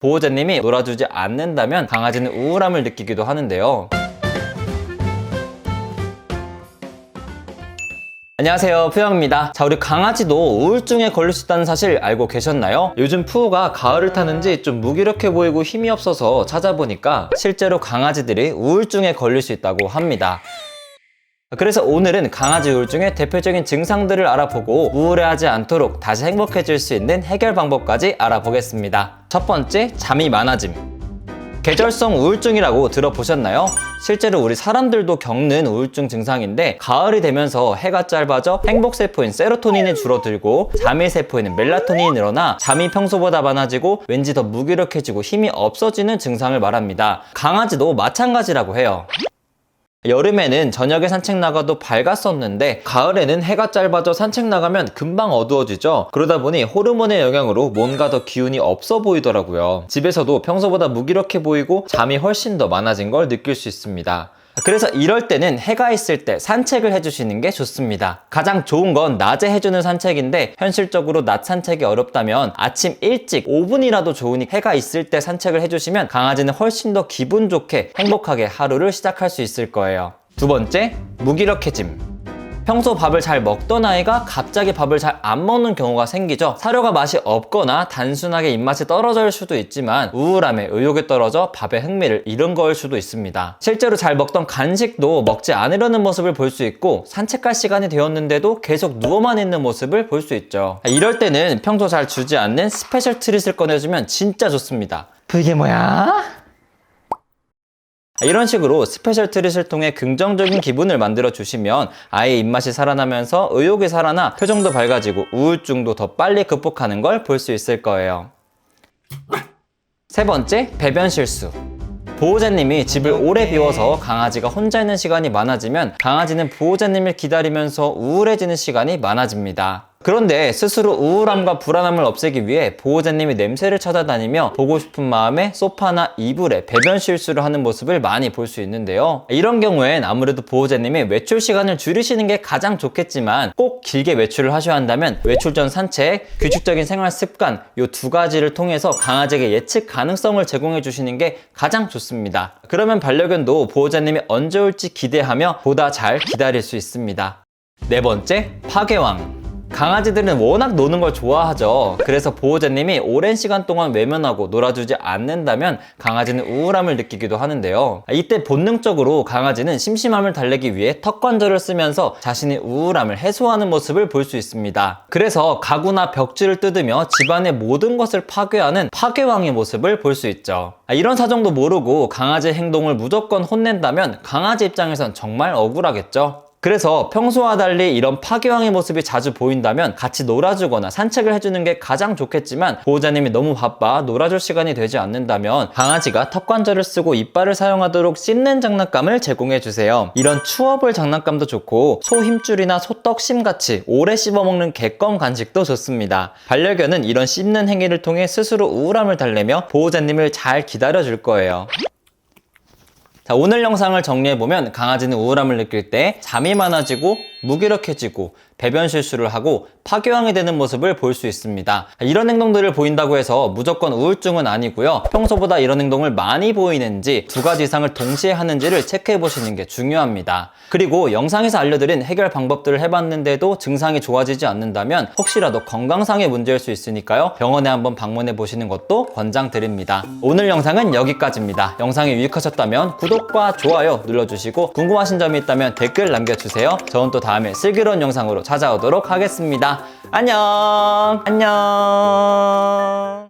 보호자님이 놀아주지 않는다면 강아지는 우울함을 느끼기도 하는데요. 안녕하세요, 푸영입니다. 자, 우리 강아지도 우울증에 걸릴 수 있다는 사실 알고 계셨나요? 요즘 푸우가 가을을 타는지 좀 무기력해 보이고 힘이 없어서 찾아보니까 실제로 강아지들이 우울증에 걸릴 수 있다고 합니다. 그래서 오늘은 강아지 우울증의 대표적인 증상들을 알아보고 우울해하지 않도록 다시 행복해질 수 있는 해결 방법까지 알아보겠습니다. 첫 번째, 잠이 많아짐. 계절성 우울증이라고 들어보셨나요? 실제로 우리 사람들도 겪는 우울증 증상인데, 가을이 되면서 해가 짧아져 행복세포인 세로토닌이 줄어들고 잠일세포에는 멜라토닌이 늘어나 잠이 평소보다 많아지고 왠지 더 무기력해지고 힘이 없어지는 증상을 말합니다. 강아지도 마찬가지라고 해요. 여름에는 저녁에 산책 나가도 밝았었는데 가을에는 해가 짧아져 산책 나가면 금방 어두워지죠. 그러다 보니 호르몬의 영향으로 뭔가 더 기운이 없어 보이더라고요. 집에서도 평소보다 무기력해 보이고 잠이 훨씬 더 많아진 걸 느낄 수 있습니다. 그래서 이럴 때는 해가 있을 때 산책을 해주시는 게 좋습니다. 가장 좋은 건 낮에 해주는 산책인데, 현실적으로 낮 산책이 어렵다면 아침 일찍 5분이라도 좋으니 해가 있을 때 산책을 해주시면 강아지는 훨씬 더 기분 좋게 행복하게 하루를 시작할 수 있을 거예요. 두 번째, 무기력해짐. 평소 밥을 잘 먹던 아이가 갑자기 밥을 잘 안 먹는 경우가 생기죠. 사료가 맛이 없거나 단순하게 입맛이 떨어질 수도 있지만 우울함에 의욕이 떨어져 밥에 흥미를 잃은 거일 수도 있습니다. 실제로 잘 먹던 간식도 먹지 않으려는 모습을 볼 수 있고, 산책할 시간이 되었는데도 계속 누워만 있는 모습을 볼 수 있죠. 이럴 때는 평소 잘 주지 않는 스페셜 트릿을 꺼내주면 진짜 좋습니다. 이게 뭐야? 이런 식으로 스페셜 트릿을 통해 긍정적인 기분을 만들어 주시면 아이의 입맛이 살아나면서 의욕이 살아나 표정도 밝아지고 우울증도 더 빨리 극복하는 걸 볼 수 있을 거예요. 세 번째, 배변 실수. 보호자님이 집을 오래 비워서 강아지가 혼자 있는 시간이 많아지면 강아지는 보호자님을 기다리면서 우울해지는 시간이 많아집니다. 그런데 스스로 우울함과 불안함을 없애기 위해 보호자님이 냄새를 찾아다니며 보고 싶은 마음에 소파나 이불에 배변 실수를 하는 모습을 많이 볼 수 있는데요. 이런 경우엔 아무래도 보호자님이 외출 시간을 줄이시는 게 가장 좋겠지만, 꼭 길게 외출을 하셔야 한다면 외출 전 산책, 규칙적인 생활 습관, 이 두 가지를 통해서 강아지에게 예측 가능성을 제공해 주시는 게 가장 좋습니다. 그러면 반려견도 보호자님이 언제 올지 기대하며 보다 잘 기다릴 수 있습니다. 네 번째, 파괴왕. 강아지들은 워낙 노는 걸 좋아하죠. 그래서 보호자님이 오랜 시간 동안 외면하고 놀아주지 않는다면 강아지는 우울함을 느끼기도 하는데요. 이때 본능적으로 강아지는 심심함을 달래기 위해 턱관절을 쓰면서 자신의 우울함을 해소하는 모습을 볼 수 있습니다. 그래서 가구나 벽지를 뜯으며 집안의 모든 것을 파괴하는 파괴왕의 모습을 볼 수 있죠. 이런 사정도 모르고 강아지의 행동을 무조건 혼낸다면 강아지 입장에선 정말 억울하겠죠. 그래서 평소와 달리 이런 파괴왕의 모습이 자주 보인다면 같이 놀아주거나 산책을 해주는 게 가장 좋겠지만, 보호자님이 너무 바빠 놀아줄 시간이 되지 않는다면 강아지가 턱관절을 쓰고 이빨을 사용하도록 씹는 장난감을 제공해주세요. 이런 추워볼 장난감도 좋고, 소 힘줄이나 소 떡심같이 오래 씹어먹는 객검 간식도 좋습니다. 반려견은 이런 씹는 행위를 통해 스스로 우울함을 달래며 보호자님을 잘 기다려줄 거예요. 자, 오늘 영상을 정리해보면 강아지는 우울함을 느낄 때 잠이 많아지고 무기력해지고 배변 실수를 하고 파괴왕이 되는 모습을 볼 수 있습니다. 이런 행동들을 보인다고 해서 무조건 우울증은 아니고요. 평소보다 이런 행동을 많이 보이는지, 두 가지 이상을 동시에 하는지를 체크해 보시는 게 중요합니다. 그리고 영상에서 알려드린 해결 방법들을 해봤는데도 증상이 좋아지지 않는다면 혹시라도 건강상의 문제일 수 있으니까요. 병원에 한번 방문해 보시는 것도 권장드립니다. 오늘 영상은 여기까지입니다. 영상이 유익하셨다면 구독과 좋아요 눌러주시고, 궁금하신 점이 있다면 댓글 남겨주세요. 저는 또 다음에 슬기로운 영상으로 찾아오도록 하겠습니다. 안녕! 안녕!